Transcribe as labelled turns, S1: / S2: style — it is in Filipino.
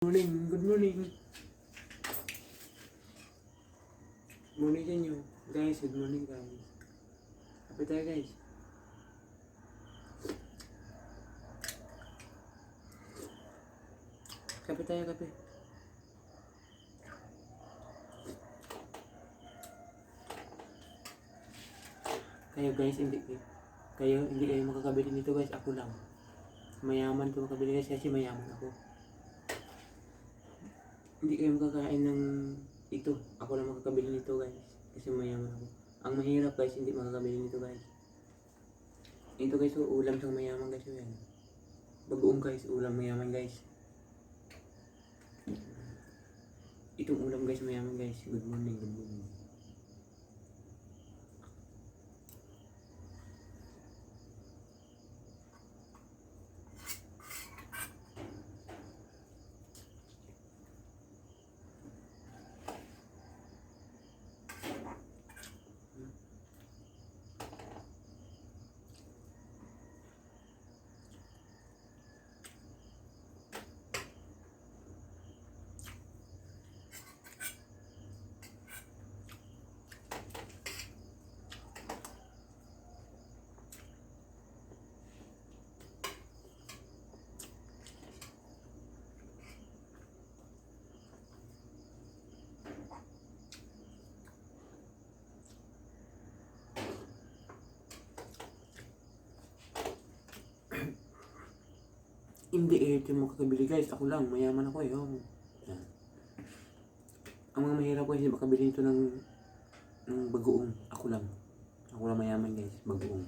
S1: Morning, good morning. Morning sa inyo. Guys, good morning guys. Kape tayo guys. Kape tayo, kape. Kayo guys, hindi kayo makakabili nito guys. Ako lang. Mayaman to makabili guys kasi mayaman ako. Hindi kayo makakain ng ito. Ako lang makakabili nito guys. Kasi mayaman ako. Ang mahirap guys, hindi makakabili nito guys. Ito guys, ulam sang mayaman guys. Yan. Bagoong guys, ulam mayaman guys. Itong ulam guys, mayaman guys. Good morning, good morning. Hindi ito makakabili guys. Ako lang, mayaman ako eh. Yan. Ang mga mahirap guys, hindi makabili nito ng bagoong. Ako lang mayaman guys, bagoong.